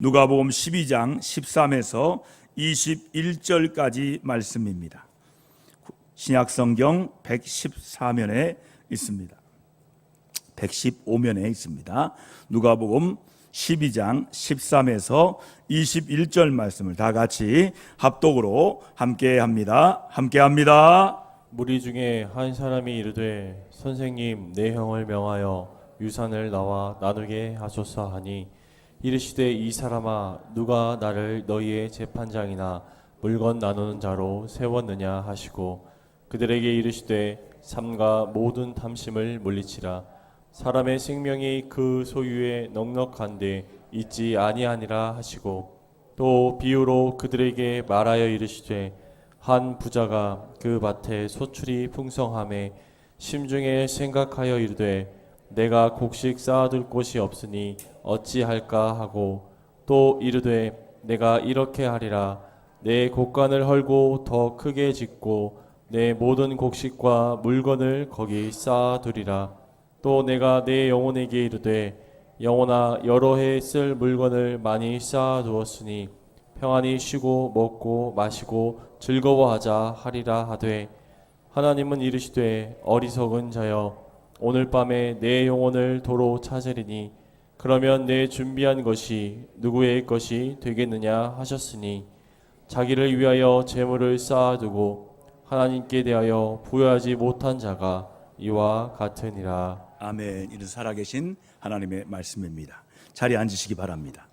누가복음 12장 13에서 21절까지 말씀입니다. 신약성경 114면에 있습니다. 115면에 있습니다. 누가복음 12장 13에서 21절 말씀을 다 같이 합독으로 함께합니다. 함께합니다. 무리 중에 한 사람이 이르되 선생님 내 형을 명하여 유산을 나와 나누게 하소서 하니 이르시되 이 사람아 누가 나를 너희의 재판장이나 물건 나누는 자로 세웠느냐 하시고 그들에게 이르시되 삼가 모든 탐심을 물리치라. 사람의 생명이 그 소유에 넉넉한데 있지 아니하니라 하시고 또 비유로 그들에게 말하여 이르시되 한 부자가 그 밭에 소출이 풍성함에 심중에 생각하여 이르되 내가 곡식 쌓아둘 곳이 없으니 어찌할까 하고 또 이르되 내가 이렇게 하리라. 내 곡간을 헐고 더 크게 짓고 내 모든 곡식과 물건을 거기 쌓아두리라. 또 내가 내 영혼에게 이르되 영혼아 여러 해 쓸 물건을 많이 쌓아두었으니 평안히 쉬고 먹고 마시고 즐거워하자 하리라 하되 하나님은 이르시되 어리석은 자여 오늘 밤에 내 영혼을 도로 찾으리니 그러면 내 준비한 것이 누구의 것이 되겠느냐 하셨으니 자기를 위하여 재물을 쌓아두고 하나님께 대하여 부여하지 못한 자가 이와 같으니라. 아멘. 이는 살아계신 하나님의 말씀입니다. 자리에 앉으시기 바랍니다.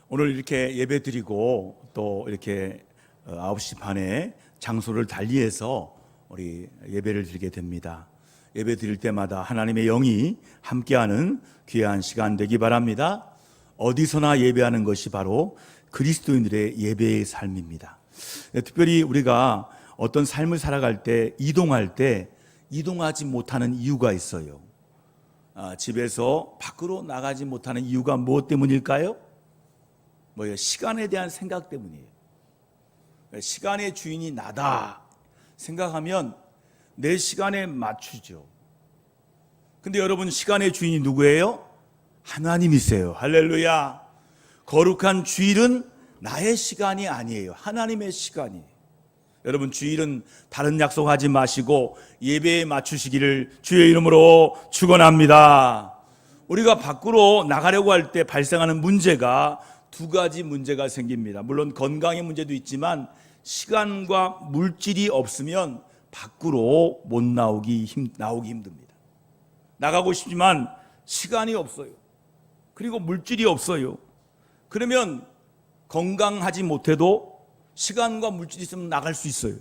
오늘 이렇게 예배 드리고 또 이렇게 9시 반에 장소를 달리해서 우리 예배를 드리게 됩니다. 예배 드릴 때마다 하나님의 영이 함께하는 귀한 시간 되기 바랍니다. 어디서나 예배하는 것이 바로 그리스도인들의 예배의 삶입니다. 특별히 우리가 어떤 삶을 살아갈 때 이동할 때 이동하지 못하는 이유가 있어요. 집에서 밖으로 나가지 못하는 이유가 무엇 때문일까요? 뭐예요? 시간에 대한 생각 때문이에요. 시간의 주인이 나다 생각하면 내 시간에 맞추죠. 근데 여러분 시간의 주인이 누구예요? 하나님이세요. 할렐루야. 거룩한 주일은 나의 시간이 아니에요. 하나님의 시간이에요. 여러분 주일은 다른 약속하지 마시고 예배에 맞추시기를 주의 이름으로 축원합니다. 우리가 밖으로 나가려고 할 때 발생하는 문제가 두 가지 문제가 생깁니다. 물론 건강의 문제도 있지만 시간과 물질이 없으면 밖으로 못 나오기 힘듭니다. 나가고 싶지만 시간이 없어요. 그리고 물질이 없어요. 그러면 건강하지 못해도 시간과 물질이 있으면 나갈 수 있어요.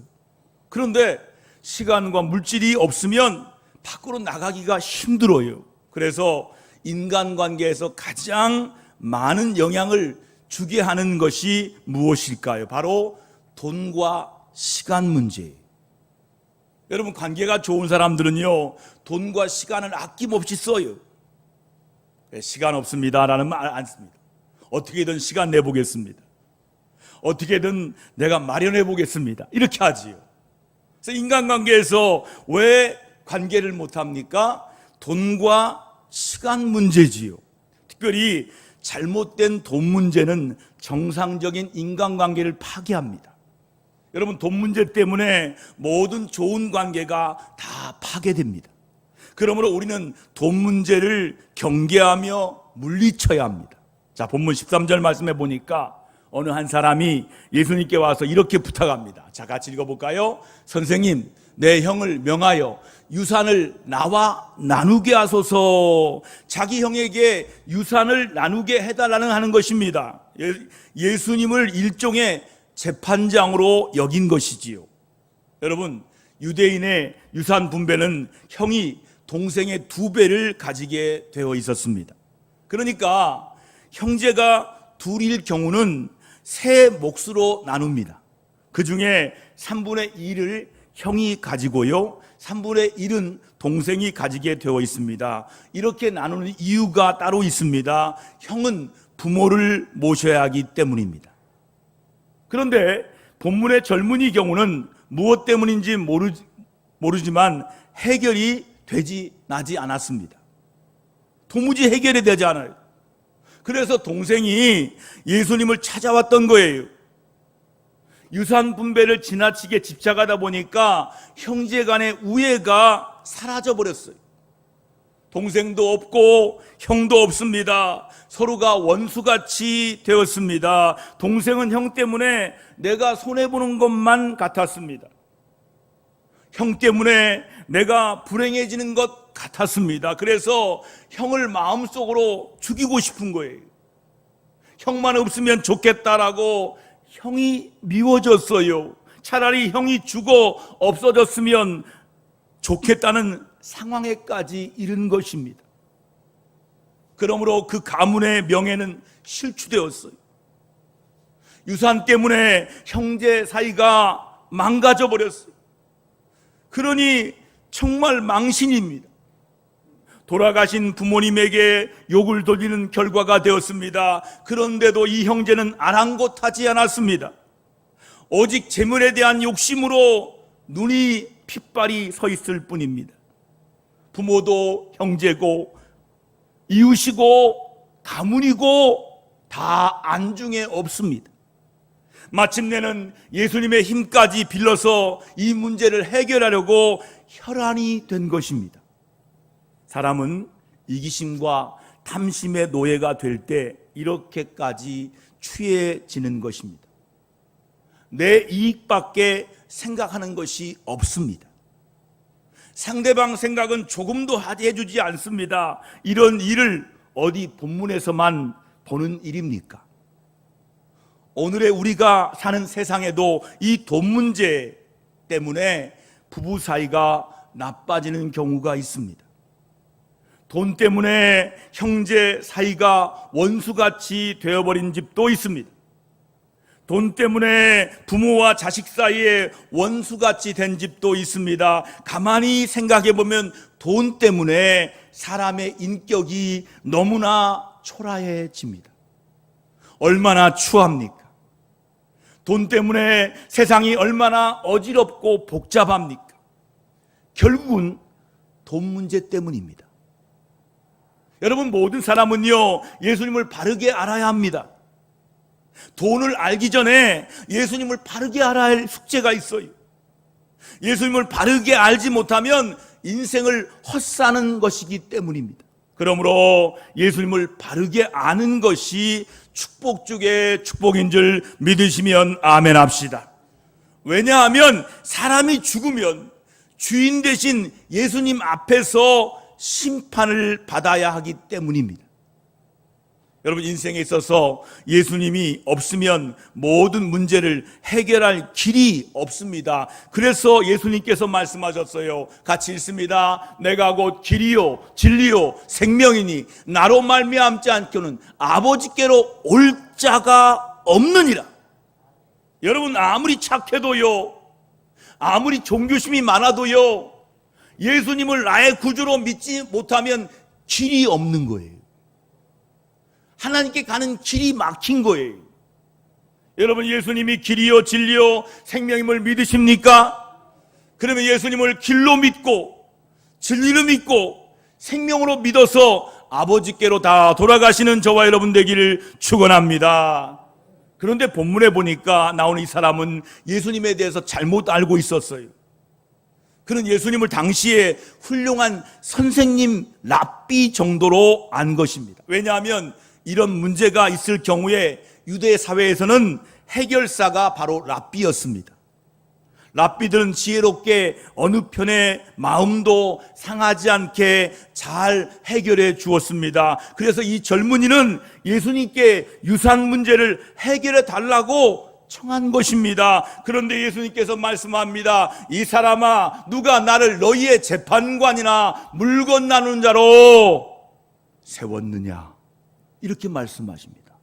그런데 시간과 물질이 없으면 밖으로 나가기가 힘들어요. 그래서 인간관계에서 가장 많은 영향을 주게 하는 것이 무엇일까요? 바로 돈과 시간 문제예요. 여러분 관계가 좋은 사람들은요 돈과 시간을 아낌없이 써요. 시간 없습니다 라는 말 안 씁니다. 어떻게든 시간 내보겠습니다. 어떻게든 내가 마련해 보겠습니다. 이렇게 하지요. 그래서 인간관계에서 왜 관계를 못합니까? 돈과 시간 문제지요. 특별히 잘못된 돈 문제는 정상적인 인간관계를 파괴합니다. 여러분 돈 문제 때문에 모든 좋은 관계가 다 파괴됩니다. 그러므로 우리는 돈 문제를 경계하며 물리쳐야 합니다. 자, 본문 13절 말씀해 보니까 어느 한 사람이 예수님께 와서 이렇게 부탁합니다. 자, 같이 읽어볼까요? 선생님, 내 형을 명하여 유산을 나와 나누게 하소서. 자기 형에게 유산을 나누게 해달라는 하는 것입니다. 예수님을 일종의 재판장으로 여긴 것이지요. 여러분 유대인의 유산 분배는 형이 동생의 2배를 가지게 되어 있었습니다. 그러니까 형제가 둘일 경우는 세 몫으로 나눕니다. 그 중에 3분의 1을 형이 가지고요 3분의 1은 동생이 가지게 되어 있습니다. 이렇게 나누는 이유가 따로 있습니다. 형은 부모를 모셔야 하기 때문입니다. 그런데 본문의 젊은이 경우는 무엇 때문인지 모르지만 해결이 나지 않았습니다. 도무지 해결이 되지 않아요. 그래서 동생이 예수님을 찾아왔던 거예요. 유산 분배를 지나치게 집착하다 보니까 형제 간의 우애가 사라져 버렸어요. 동생도 없고 형도 없습니다. 서로가 원수같이 되었습니다. 동생은 형 때문에 내가 손해보는 것만 같았습니다. 형 때문에 내가 불행해지는 것 같았습니다. 그래서 형을 마음속으로 죽이고 싶은 거예요. 형만 없으면 좋겠다라고 형이 미워졌어요. 차라리 형이 죽어 없어졌으면 좋겠다는 상황에까지 이른 것입니다. 그러므로 그 가문의 명예는 실추되었어요. 유산 때문에 형제 사이가 망가져 버렸어요. 그러니 정말 망신입니다. 돌아가신 부모님에게 욕을 돌리는 결과가 되었습니다. 그런데도 이 형제는 아랑곳하지 않았습니다. 오직 재물에 대한 욕심으로 눈이 핏발이 서 있을 뿐입니다. 부모도 형제고 이웃이고 가문이고 다 안중에 없습니다. 마침내는 예수님의 힘까지 빌려서 이 문제를 해결하려고 혈안이 된 것입니다. 사람은 이기심과 탐심의 노예가 될 때 이렇게까지 취해지는 것입니다. 내 이익밖에 생각하는 것이 없습니다. 상대방 생각은 조금도 해주지 않습니다. 이런 일을 어디 본문에서만 보는 일입니까? 오늘의 우리가 사는 세상에도 이 돈 문제 때문에 부부 사이가 나빠지는 경우가 있습니다. 돈 때문에 형제 사이가 원수같이 되어버린 집도 있습니다. 돈 때문에 부모와 자식 사이에 원수같이 된 집도 있습니다. 가만히 생각해 보면 돈 때문에 사람의 인격이 너무나 초라해집니다. 얼마나 추합니까? 돈 때문에 세상이 얼마나 어지럽고 복잡합니까? 결국은 돈 문제 때문입니다. 여러분, 모든 사람은요, 예수님을 바르게 알아야 합니다. 돈을 알기 전에 예수님을 바르게 알아야 할 숙제가 있어요. 예수님을 바르게 알지 못하면 인생을 헛사는 것이기 때문입니다. 그러므로 예수님을 바르게 아는 것이 축복 중에 축복인 줄 믿으시면 아멘 합시다. 왜냐하면 사람이 죽으면 주인 대신 예수님 앞에서 심판을 받아야 하기 때문입니다. 여러분, 인생에 있어서 예수님이 없으면 모든 문제를 해결할 길이 없습니다. 그래서 예수님께서 말씀하셨어요. 같이 읽습니다. 내가 곧 길이요 진리요 생명이니 나로 말미암지 않고는 아버지께로 올 자가 없느니라. 여러분, 아무리 착해도요, 아무리 종교심이 많아도요, 예수님을 나의 구주로 믿지 못하면 길이 없는 거예요. 하나님께 가는 길이 막힌 거예요. 여러분, 예수님이 길이요 진리요 생명임을 믿으십니까? 그러면 예수님을 길로 믿고 진리로 믿고 생명으로 믿어서 아버지께로 다 돌아가시는 저와 여러분 되기를 축원합니다. 그런데 본문에 보니까 나오는 이 사람은 예수님에 대해서 잘못 알고 있었어요. 그는 예수님을 당시에 훌륭한 선생님 랍비 정도로 안 것입니다. 왜냐하면 이런 문제가 있을 경우에 유대 사회에서는 해결사가 바로 랍비였습니다. 랍비들은 지혜롭게 어느 편의 마음도 상하지 않게 잘 해결해 주었습니다. 그래서 이 젊은이는 예수님께 유산 문제를 해결해 달라고 청한 것입니다. 그런데 예수님께서 말씀합니다. 이 사람아, 누가 나를 너희의 재판관이나 물건 나누는 자로 세웠느냐? 이렇게 말씀하십니다.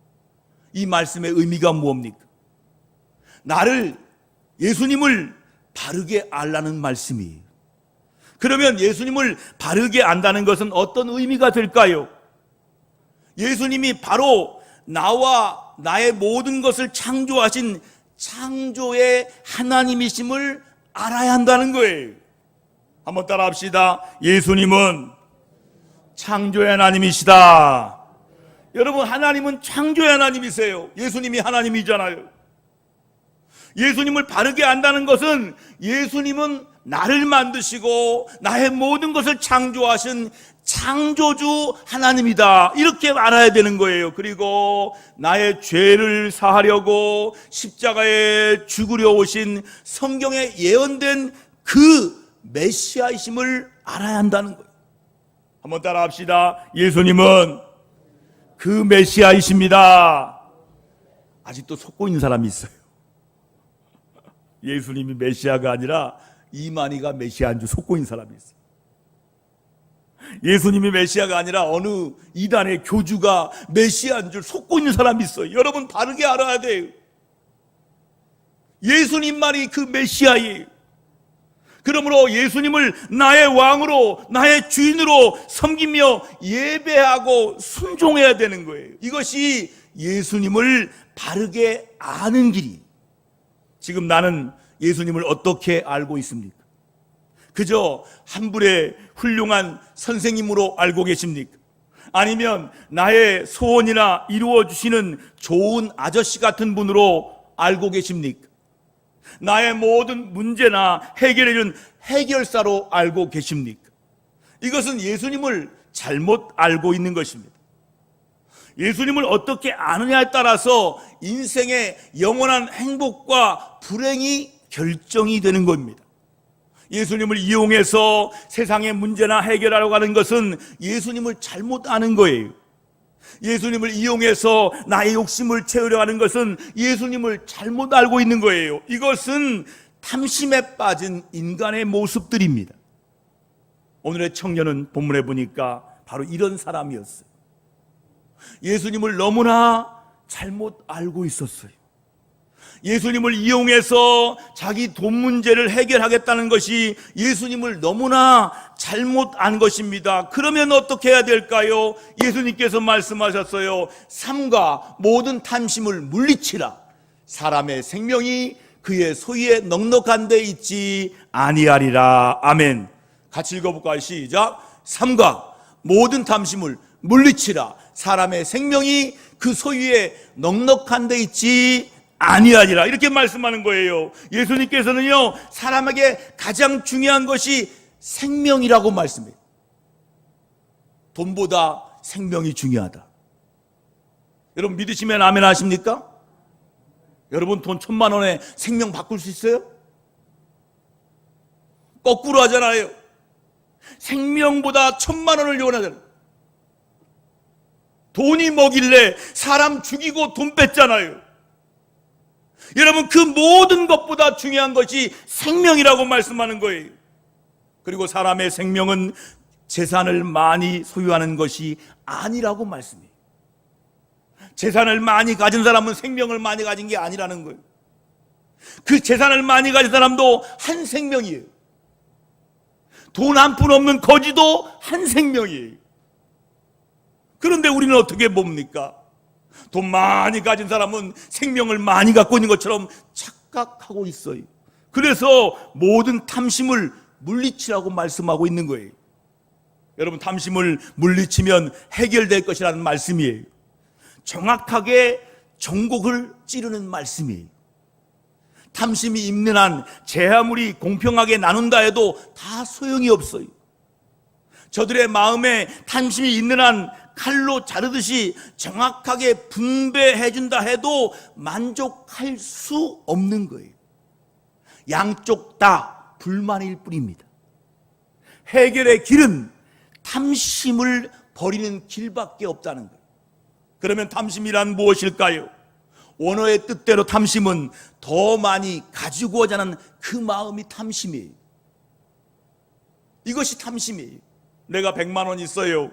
이 말씀의 의미가 무엇입니까? 나를, 예수님을 바르게 알라는 말씀이에요. 그러면 예수님을 바르게 안다는 것은 어떤 의미가 될까요? 예수님이 바로 나와 나의 모든 것을 창조하신 창조의 하나님이심을 알아야 한다는 거예요. 한번 따라 합시다. 예수님은 창조의 하나님이시다. 여러분, 하나님은 창조의 하나님이세요. 예수님이 하나님이잖아요. 예수님을 바르게 안다는 것은 예수님은 나를 만드시고 나의 모든 것을 창조하신 창조주 하나님이다, 이렇게 알아야 되는 거예요. 그리고 나의 죄를 사하려고 십자가에 죽으려 오신 성경에 예언된 그 메시아이심을 알아야 한다는 거예요. 한번 따라 합시다. 예수님은 그 메시아이십니다. 아직도 속고 있는 사람이 있어요. 예수님이 메시아가 아니라 이만희가 메시아인 줄 속고 있는 사람이 있어요. 예수님이 메시아가 아니라 어느 이단의 교주가 메시아인 줄 속고 있는 사람이 있어요. 여러분, 바르게 알아야 돼요. 예수님만이 그 메시아예요. 그러므로 예수님을 나의 왕으로, 나의 주인으로 섬기며 예배하고 순종해야 되는 거예요. 이것이 예수님을 바르게 아는 길이. 지금 나는 예수님을 어떻게 알고 있습니까? 그저 한 분의 훌륭한 선생님으로 알고 계십니까? 아니면 나의 소원이나 이루어주시는 좋은 아저씨 같은 분으로 알고 계십니까? 나의 모든 문제나 해결해준 해결사로 알고 계십니까? 이것은 예수님을 잘못 알고 있는 것입니다. 예수님을 어떻게 아느냐에 따라서 인생의 영원한 행복과 불행이 결정이 되는 겁니다. 예수님을 이용해서 세상의 문제나 해결하려고 하는 것은 예수님을 잘못 아는 거예요. 예수님을 이용해서 나의 욕심을 채우려 하는 것은 예수님을 잘못 알고 있는 거예요. 이것은 탐심에 빠진 인간의 모습들입니다. 오늘의 청년은 본문에 보니까 바로 이런 사람이었어요. 예수님을 너무나 잘못 알고 있었어요. 예수님을 이용해서 자기 돈 문제를 해결하겠다는 것이 예수님을 너무나 잘못 안 것입니다. 그러면 어떻게 해야 될까요? 예수님께서 말씀하셨어요. 삼가 모든 탐심을 물리치라. 사람의 생명이 그의 소유에 넉넉한 데 있지 아니하리라. 아멘. 같이 읽어볼까요? 시작. 삼가 모든 탐심을 물리치라. 사람의 생명이 그 소유에 넉넉한 데 있지 아니하리라. 이렇게 말씀하는 거예요. 예수님께서는요, 사람에게 가장 중요한 것이 생명이라고 말씀해요. 돈보다 생명이 중요하다. 여러분, 믿으시면 아멘 하십니까? 여러분, 돈 1,000만 원에 생명 바꿀 수 있어요? 거꾸로 하잖아요. 생명보다 1,000만 원을 요원하잖아요. 돈이 뭐길래 사람 죽이고 돈 뺐잖아요. 여러분, 그 모든 것보다 중요한 것이 생명이라고 말씀하는 거예요. 그리고 사람의 생명은 재산을 많이 소유하는 것이 아니라고 말씀해요. 재산을 많이 가진 사람은 생명을 많이 가진 게 아니라는 거예요. 그 재산을 많이 가진 사람도 한 생명이에요. 돈 한 푼 없는 거지도 한 생명이에요. 그런데 우리는 어떻게 봅니까? 돈 많이 가진 사람은 생명을 많이 갖고 있는 것처럼 착각하고 있어요. 그래서 모든 탐심을 물리치라고 말씀하고 있는 거예요. 여러분, 탐심을 물리치면 해결될 것이라는 말씀이에요. 정확하게 정곡을 찌르는 말씀이에요. 탐심이 있는 한 제 아무리 공평하게 나눈다 해도 다 소용이 없어요. 저들의 마음에 탐심이 있는 한 칼로 자르듯이 정확하게 분배해 준다 해도 만족할 수 없는 거예요. 양쪽 다 불만일 뿐입니다. 해결의 길은 탐심을 버리는 길밖에 없다는 거예요. 그러면 탐심이란 무엇일까요? 원어의 뜻대로 탐심은 더 많이 가지고자 하는 그 마음이 탐심이에요. 이것이 탐심이에요. 내가 100만 원 있어요.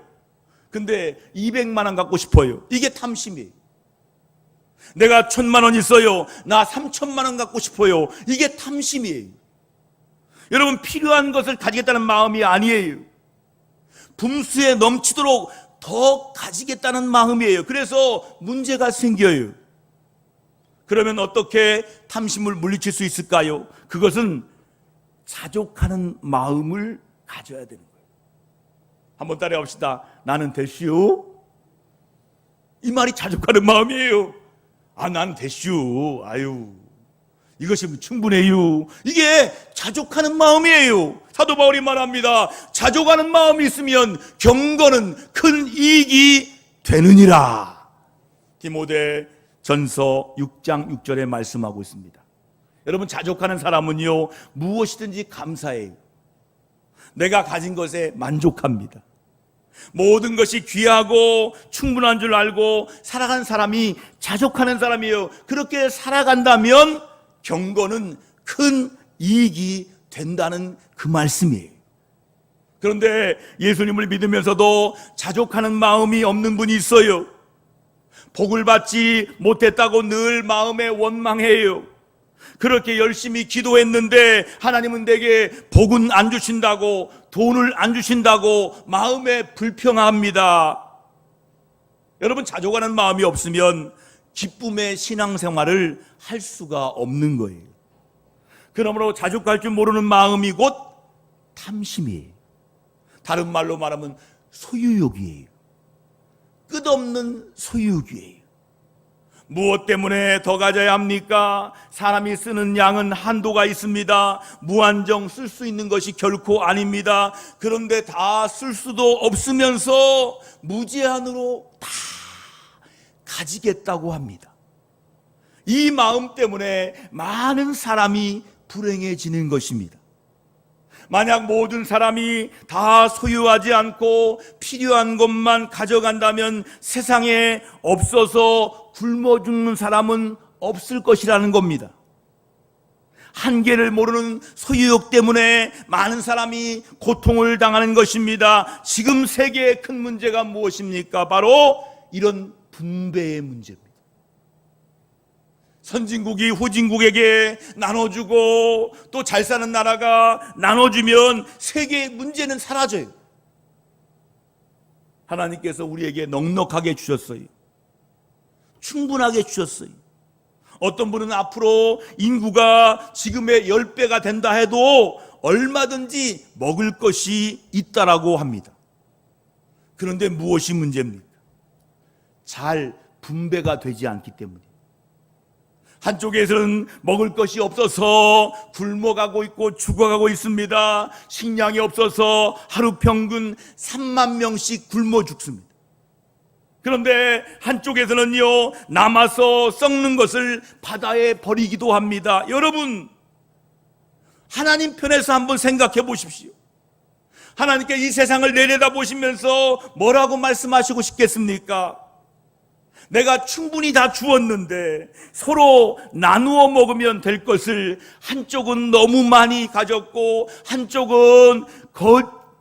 근데 200만 원 갖고 싶어요. 이게 탐심이에요. 내가 1,000만 원 있어요. 나 3,000만 원 갖고 싶어요. 이게 탐심이에요. 여러분, 필요한 것을 가지겠다는 마음이 아니에요. 분수에 넘치도록 더 가지겠다는 마음이에요. 그래서 문제가 생겨요. 그러면 어떻게 탐심을 물리칠 수 있을까요? 그것은 자족하는 마음을 가져야 되는 거예요. 한번 따라해 봅시다. 나는 됐슈. 이 말이 자족하는 마음이에요. 난 됐슈. 이것이 충분해요. 이게 자족하는 마음이에요. 사도 바울이 말합니다. 자족하는 마음이 있으면 경건은 큰 이익이 되느니라. 디모데 전서 6장 6절에 말씀하고 있습니다. 여러분, 자족하는 사람은요, 무엇이든지 감사해요. 내가 가진 것에 만족합니다. 모든 것이 귀하고 충분한 줄 알고 살아간 사람이 자족하는 사람이에요. 그렇게 살아간다면 경건은 큰 이익이 된다는 그 말씀이에요. 그런데 예수님을 믿으면서도 자족하는 마음이 없는 분이 있어요. 복을 받지 못했다고 늘 마음에 원망해요. 그렇게 열심히 기도했는데 하나님은 내게 복은 안 주신다고, 돈을 안 주신다고 마음에 불평합니다. 여러분, 자족하는 마음이 없으면 기쁨의 신앙생활을 할 수가 없는 거예요. 그러므로 자족할 줄 모르는 마음이 곧 탐심이에요. 다른 말로 말하면 소유욕이에요. 끝없는 소유욕이에요. 무엇 때문에 더 가져야 합니까? 사람이 쓰는 양은 한도가 있습니다. 무한정 쓸 수 있는 것이 결코 아닙니다. 그런데 다 쓸 수도 없으면서 무제한으로 다 가지겠다고 합니다. 이 마음 때문에 많은 사람이 불행해지는 것입니다. 만약 모든 사람이 다 소유하지 않고 필요한 것만 가져간다면 세상에 없어서 굶어 죽는 사람은 없을 것이라는 겁니다. 한계를 모르는 소유욕 때문에 많은 사람이 고통을 당하는 것입니다. 지금 세계의 큰 문제가 무엇입니까? 바로 이런 분배의 문제입니다. 선진국이 후진국에게 나눠주고 또 잘 사는 나라가 나눠주면 세계의 문제는 사라져요. 하나님께서 우리에게 넉넉하게 주셨어요. 충분하게 주셨어요. 어떤 분은 앞으로 인구가 지금의 10배가 된다 해도 얼마든지 먹을 것이 있다라고 합니다. 그런데 무엇이 문제입니까? 잘 분배가 되지 않기 때문이에요. 한쪽에서는 먹을 것이 없어서 굶어가고 있고 죽어가고 있습니다. 식량이 없어서 하루 평균 3만 명씩 굶어 죽습니다. 그런데 한쪽에서는요, 남아서 썩는 것을 바다에 버리기도 합니다. 여러분, 하나님 편에서 한번 생각해 보십시오. 하나님께 이 세상을 내려다보시면서 뭐라고 말씀하시고 싶겠습니까? 내가 충분히 다 주었는데 서로 나누어 먹으면 될 것을 한쪽은 너무 많이 가졌고 한쪽은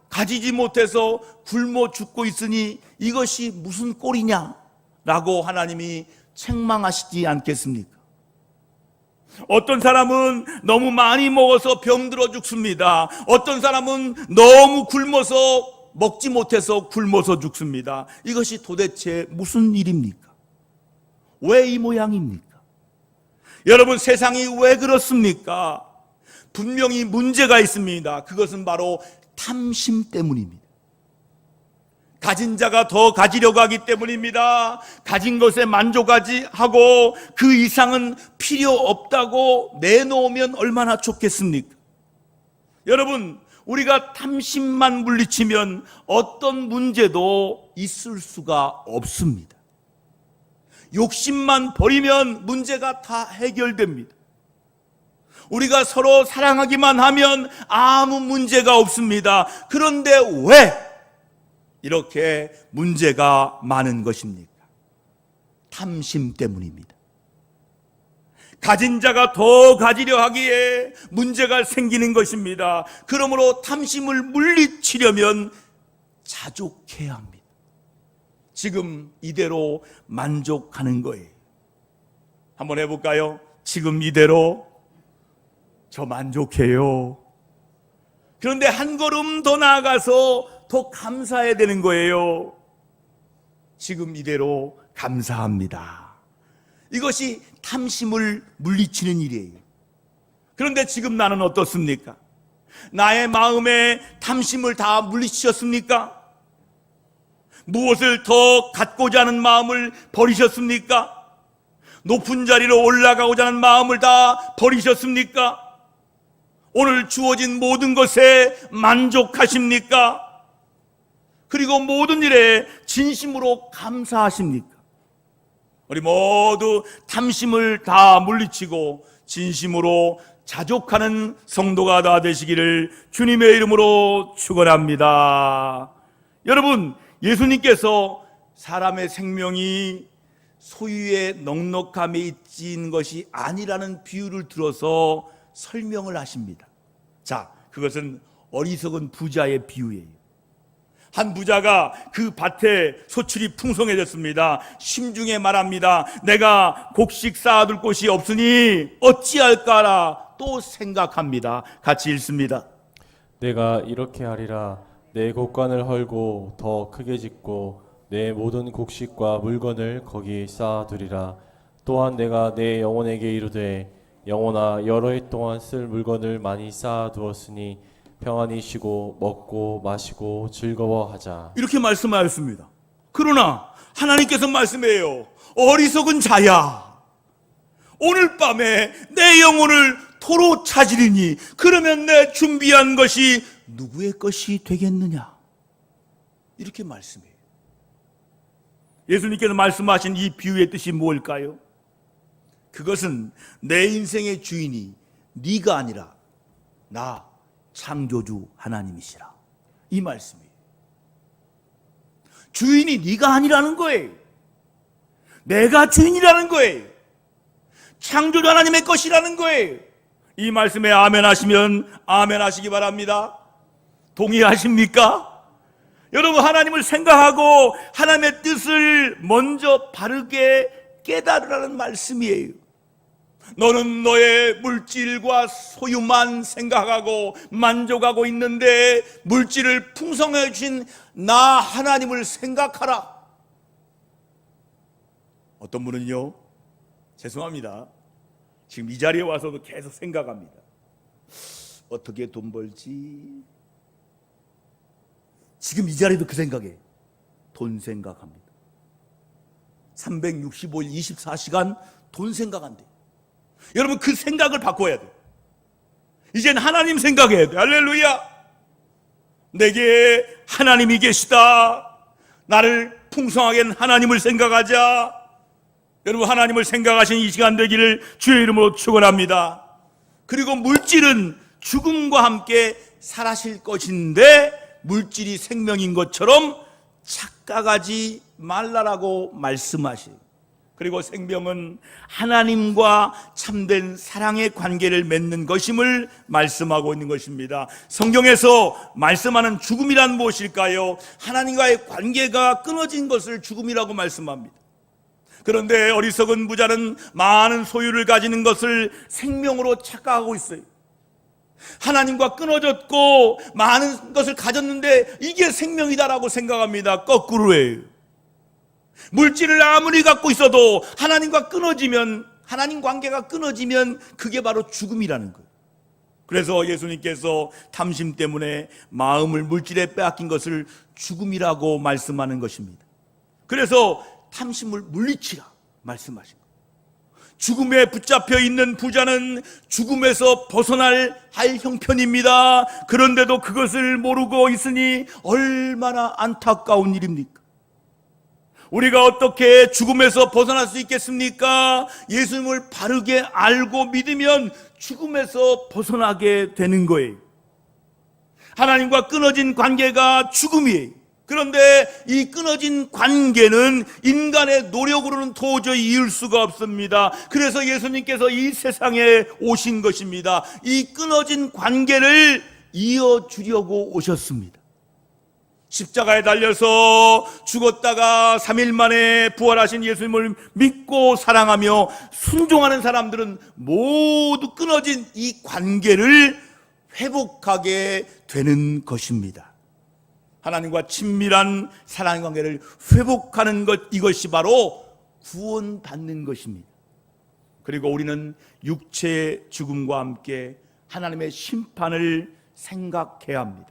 가지지 못해서 굶어 죽고 있으니 이것이 무슨 꼴이냐라고 하나님이 책망하시지 않겠습니까? 어떤 사람은 너무 많이 먹어서 병들어 죽습니다. 어떤 사람은 너무 굶어서 먹지 못해서 굶어서 죽습니다. 이것이 도대체 무슨 일입니까? 왜 이 모양입니까? 여러분, 세상이 왜 그렇습니까? 분명히 문제가 있습니다. 그것은 바로 탐심 때문입니다. 가진 자가 더 가지려고 하기 때문입니다. 가진 것에 만족하지 하고 그 이상은 필요 없다고 내놓으면 얼마나 좋겠습니까? 여러분, 우리가 탐심만 물리치면 어떤 문제도 있을 수가 없습니다. 욕심만 버리면 문제가 다 해결됩니다. 우리가 서로 사랑하기만 하면 아무 문제가 없습니다. 그런데 왜 이렇게 문제가 많은 것입니까? 탐심 때문입니다. 가진 자가 더 가지려 하기에 문제가 생기는 것입니다. 그러므로 탐심을 물리치려면 자족해야 합니다. 지금 이대로 만족하는 거예요. 한번 해볼까요? 지금 이대로 저 만족해요. 그런데 한 걸음 더 나아가서 더 감사해야 되는 거예요. 지금 이대로 감사합니다. 이것이 탐심을 물리치는 일이에요. 그런데 지금 나는 어떻습니까? 나의 마음에 탐심을 다 물리치셨습니까? 무엇을 더 갖고자 하는 마음을 버리셨습니까? 높은 자리로 올라가고자 하는 마음을 다 버리셨습니까? 오늘 주어진 모든 것에 만족하십니까? 그리고 모든 일에 진심으로 감사하십니까? 우리 모두 탐심을 다 물리치고 진심으로 자족하는 성도가 다 되시기를 주님의 이름으로 축원합니다. 여러분, 예수님께서 사람의 생명이 소유의 넉넉함에 있는 것이 아니라는 비유를 들어서 설명을 하십니다. 자, 그것은 어리석은 부자의 비유예요. 한 부자가 그 밭에 소출이 풍성해졌습니다. 심중에 말합니다. 내가 곡식 쌓아둘 곳이 없으니 어찌할까라 또 생각합니다. 같이 읽습니다. 내가 이렇게 하리라. 내 곡간을 헐고 더 크게 짓고 내 모든 곡식과 물건을 거기 쌓아두리라. 또한 내가 내 영혼에게 이르되 영혼아 여러 해 동안 쓸 물건을 많이 쌓아두었으니 평안히 쉬고 먹고 마시고 즐거워하자. 이렇게 말씀하였습니다. 그러나 하나님께서 말씀해요. 어리석은 자야, 오늘 밤에 내 영혼을 토로 찾으리니 그러면 내 준비한 것이 누구의 것이 되겠느냐? 이렇게 말씀해요. 예수님께서 말씀하신 이 비유의 뜻이 뭘까요? 그것은 내 인생의 주인이 네가 아니라 나 창조주 하나님이시라, 이 말씀이에요. 주인이 네가 아니라는 거예요. 내가 주인이라는 거예요. 창조주 하나님의 것이라는 거예요. 이 말씀에 아멘 하시면 아멘 하시기 바랍니다. 동의하십니까? 여러분, 하나님을 생각하고 하나님의 뜻을 먼저 바르게 깨달으라는 말씀이에요. 너는 너의 물질과 소유만 생각하고 만족하고 있는데 물질을 풍성해 주신 나 하나님을 생각하라. 어떤 분은요, 죄송합니다, 지금 이 자리에 와서도 계속 생각합니다. 어떻게 돈 벌지? 지금 이 자리도 그 생각이에요. 돈 생각합니다. 365일 24시간 돈 생각한대요. 여러분, 그 생각을 바꿔야 돼요. 이젠 하나님 생각해야 돼요. 할렐루야. 내게 하나님이 계시다. 나를 풍성하게 한 하나님을 생각하자. 여러분, 하나님을 생각하신 이 시간 되기를 주의 이름으로 축원합니다. 그리고 물질은 죽음과 함께 사라질 것인데 물질이 생명인 것처럼 착각하지 말라라고 말씀하시고, 그리고 생명은 하나님과 참된 사랑의 관계를 맺는 것임을 말씀하고 있는 것입니다. 성경에서 말씀하는 죽음이란 무엇일까요? 하나님과의 관계가 끊어진 것을 죽음이라고 말씀합니다. 그런데 어리석은 부자는 많은 소유를 가지는 것을 생명으로 착각하고 있어요. 하나님과 끊어졌고 많은 것을 가졌는데 이게 생명이다라고 생각합니다. 거꾸로예요. 물질을 아무리 갖고 있어도 하나님과 끊어지면, 하나님 관계가 끊어지면 그게 바로 죽음이라는 거예요. 그래서 예수님께서 탐심 때문에 마음을 물질에 빼앗긴 것을 죽음이라고 말씀하는 것입니다. 그래서 탐심을 물리치라 말씀하신 거예요. 죽음에 붙잡혀 있는 부자는 죽음에서 벗어날 할 형편입니다. 그런데도 그것을 모르고 있으니 얼마나 안타까운 일입니까? 우리가 어떻게 죽음에서 벗어날 수 있겠습니까? 예수님을 바르게 알고 믿으면 죽음에서 벗어나게 되는 거예요. 하나님과 끊어진 관계가 죽음이에요. 그런데 이 끊어진 관계는 인간의 노력으로는 도저히 이을 수가 없습니다. 그래서 예수님께서 이 세상에 오신 것입니다. 이 끊어진 관계를 이어주려고 오셨습니다. 십자가에 달려서 죽었다가 3일 만에 부활하신 예수님을 믿고 사랑하며 순종하는 사람들은 모두 끊어진 이 관계를 회복하게 되는 것입니다. 하나님과 친밀한 사랑 관계를 회복하는 것, 이것이 바로 구원받는 것입니다. 그리고 우리는 육체의 죽음과 함께 하나님의 심판을 생각해야 합니다.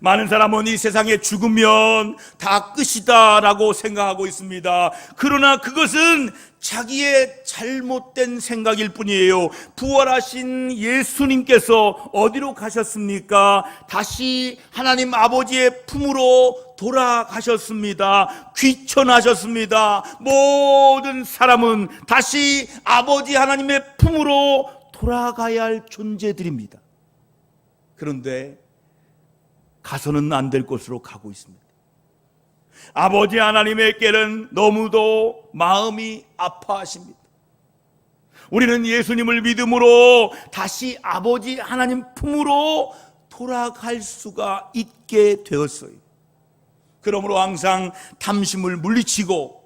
많은 사람은 이 세상에 죽으면 다 끝이다라고 생각하고 있습니다. 그러나 그것은 자기의 잘못된 생각일 뿐이에요. 부활하신 예수님께서 어디로 가셨습니까? 다시 하나님 아버지의 품으로 돌아가셨습니다. 귀천하셨습니다. 모든 사람은 다시 아버지 하나님의 품으로 돌아가야 할 존재들입니다. 그런데 가서는 안 될 곳으로 가고 있습니다. 아버지 하나님께는 너무도 마음이 아파하십니다. 우리는 예수님을 믿음으로 다시 아버지 하나님 품으로 돌아갈 수가 있게 되었어요. 그러므로 항상 탐심을 물리치고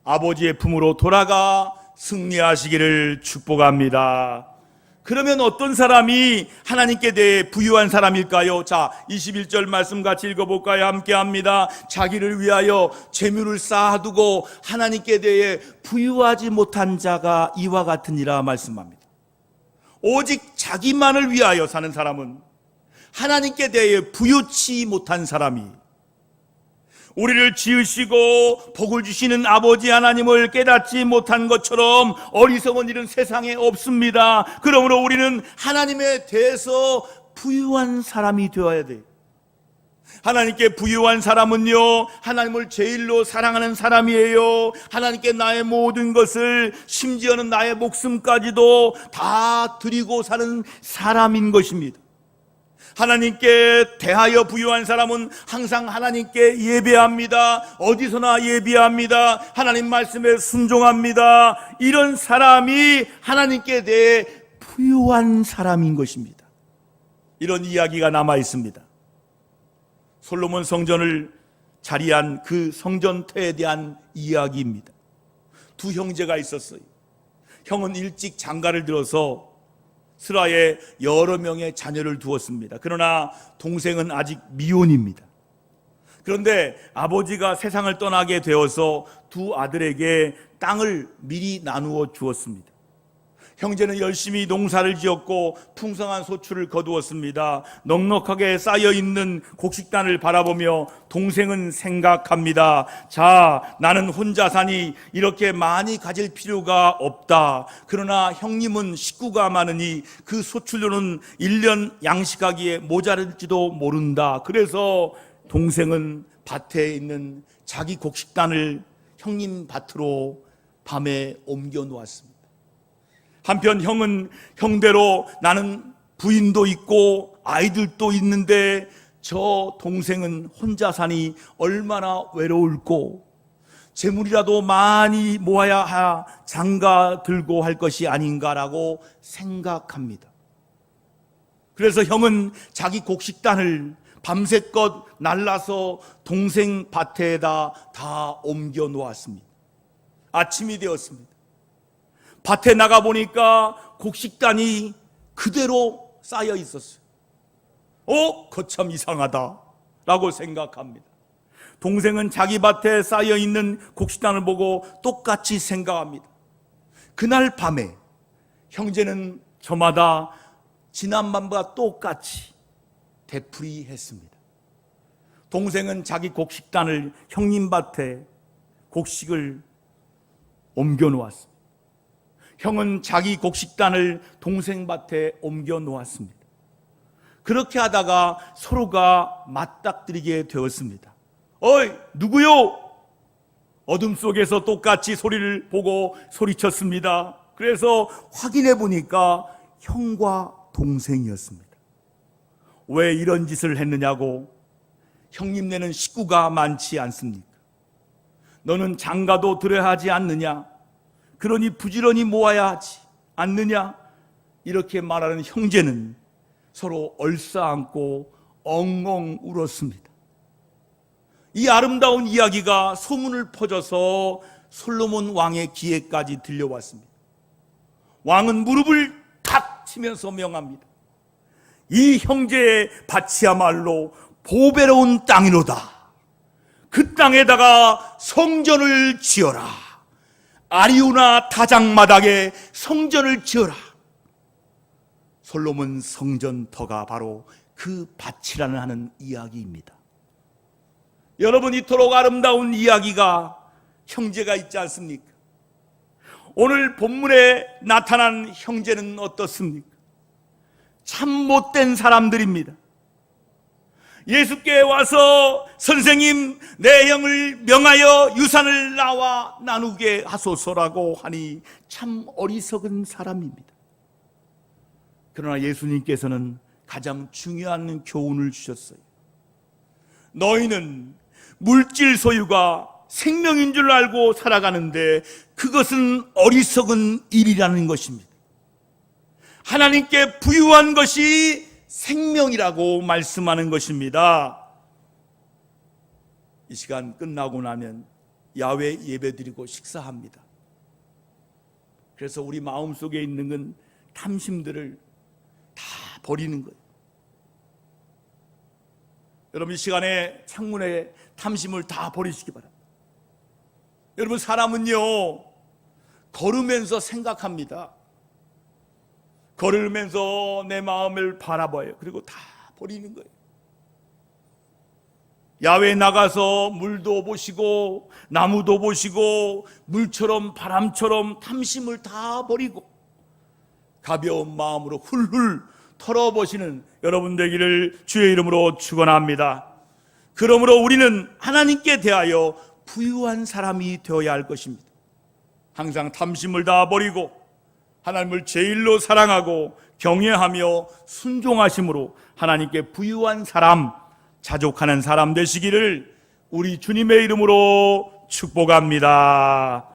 아버지의 품으로 돌아가 승리하시기를 축복합니다. 그러면 어떤 사람이 하나님께 대해 부유한 사람일까요? 자, 21절 말씀 같이 읽어볼까요? 함께 합니다. 자기를 위하여 재물을 쌓아두고 하나님께 대해 부유하지 못한 자가 이와 같으니라 말씀합니다. 오직 자기만을 위하여 사는 사람은 하나님께 대해 부유치 못한 사람이, 우리를 지으시고 복을 주시는 아버지 하나님을 깨닫지 못한 것처럼 어리석은 일은 세상에 없습니다. 그러므로 우리는 하나님에 대해서 부유한 사람이 되어야 돼요. 하나님께 부유한 사람은요, 하나님을 제일로 사랑하는 사람이에요. 하나님께 나의 모든 것을, 심지어는 나의 목숨까지도 다 드리고 사는 사람인 것입니다. 하나님께 대하여 부유한 사람은 항상 하나님께 예배합니다. 어디서나 예배합니다. 하나님 말씀에 순종합니다. 이런 사람이 하나님께 대해 부유한 사람인 것입니다. 이런 이야기가 남아 있습니다. 솔로몬 성전을 자리한 그 성전터에 대한 이야기입니다. 두 형제가 있었어요. 형은 일찍 장가를 들어서 스라에 여러 명의 자녀를 두었습니다. 그러나 동생은 아직 미혼입니다. 그런데 아버지가 세상을 떠나게 되어서 두 아들에게 땅을 미리 나누어 주었습니다. 형제는 열심히 농사를 지었고 풍성한 소출을 거두었습니다. 넉넉하게 쌓여있는 곡식단을 바라보며 동생은 생각합니다. 자, 나는 혼자 사니 이렇게 많이 가질 필요가 없다. 그러나 형님은 식구가 많으니 그 소출로는 1년 양식하기에 모자랄지도 모른다. 그래서 동생은 밭에 있는 자기 곡식단을 형님 밭으로 밤에 옮겨 놓았습니다. 한편 형은 형대로 나는 부인도 있고 아이들도 있는데 저 동생은 혼자 사니 얼마나 외로울꼬, 재물이라도 많이 모아야 장가 들고 할 것이 아닌가라고 생각합니다. 그래서 형은 자기 곡식단을 밤새껏 날라서 동생 밭에다 다 옮겨 놓았습니다. 아침이 되었습니다. 밭에 나가보니까 곡식단이 그대로 쌓여 있었어요. 거참 이상하다 라고 생각합니다. 동생은 자기 밭에 쌓여 있는 곡식단을 보고 똑같이 생각합니다. 그날 밤에 형제는 저마다 지난밤과 똑같이 되풀이했습니다. 동생은 자기 곡식단을 형님 밭에 곡식을 옮겨 놓았습니다. 형은 자기 곡식단을 동생 밭에 옮겨 놓았습니다. 그렇게 하다가 서로가 맞닥뜨리게 되었습니다. 어이, 누구요? 어둠 속에서 똑같이 소리를 보고 소리쳤습니다. 그래서 확인해 보니까 형과 동생이었습니다. 왜 이런 짓을 했느냐고, 형님네는 식구가 많지 않습니까? 너는 장가도 들어야 하지 않느냐? 그러니 부지런히 모아야 하지 않느냐? 이렇게 말하는 형제는 서로 얼싸안고 엉엉 울었습니다. 이 아름다운 이야기가 소문을 퍼져서 솔로몬 왕의 귀에까지 들려왔습니다. 왕은 무릎을 탁 치면서 명합니다. 이 형제의 밭이야말로 보배로운 땅이로다. 그 땅에다가 성전을 지어라. 아리우나 다장마당에 성전을 지어라. 솔로몬 성전터가 바로 그 밭이라는 하는 이야기입니다. 여러분, 이토록 아름다운 이야기가 형제가 있지 않습니까? 오늘 본문에 나타난 형제는 어떻습니까? 참 못된 사람들입니다. 예수께 와서 선생님, 내 형을 명하여 유산을 나와 나누게 하소서라고 하니 참 어리석은 사람입니다. 그러나 예수님께서는 가장 중요한 교훈을 주셨어요. 너희는 물질 소유가 생명인 줄 알고 살아가는데 그것은 어리석은 일이라는 것입니다. 하나님께 부유한 것이 생명이라고 말씀하는 것입니다. 이 시간 끝나고 나면 야외 예배드리고 식사합니다. 그래서 우리 마음속에 있는 건 탐심들을 다 버리는 거예요. 여러분, 이 시간에 창문에 탐심을 다 버리시기 바랍니다. 여러분, 사람은요 걸으면서 생각합니다. 걸으면서 내 마음을 바라봐요. 그리고 다 버리는 거예요. 야외에 나가서 물도 보시고 나무도 보시고 물처럼 바람처럼 탐심을 다 버리고 가벼운 마음으로 훌훌 털어보시는 여러분 되기를 주의 이름으로 축원합니다. 그러므로 우리는 하나님께 대하여 부유한 사람이 되어야 할 것입니다. 항상 탐심을 다 버리고 하나님을 제일로 사랑하고 경외하며 순종하심으로 하나님께 부유한 사람, 자족하는 사람 되시기를 우리 주님의 이름으로 축복합니다.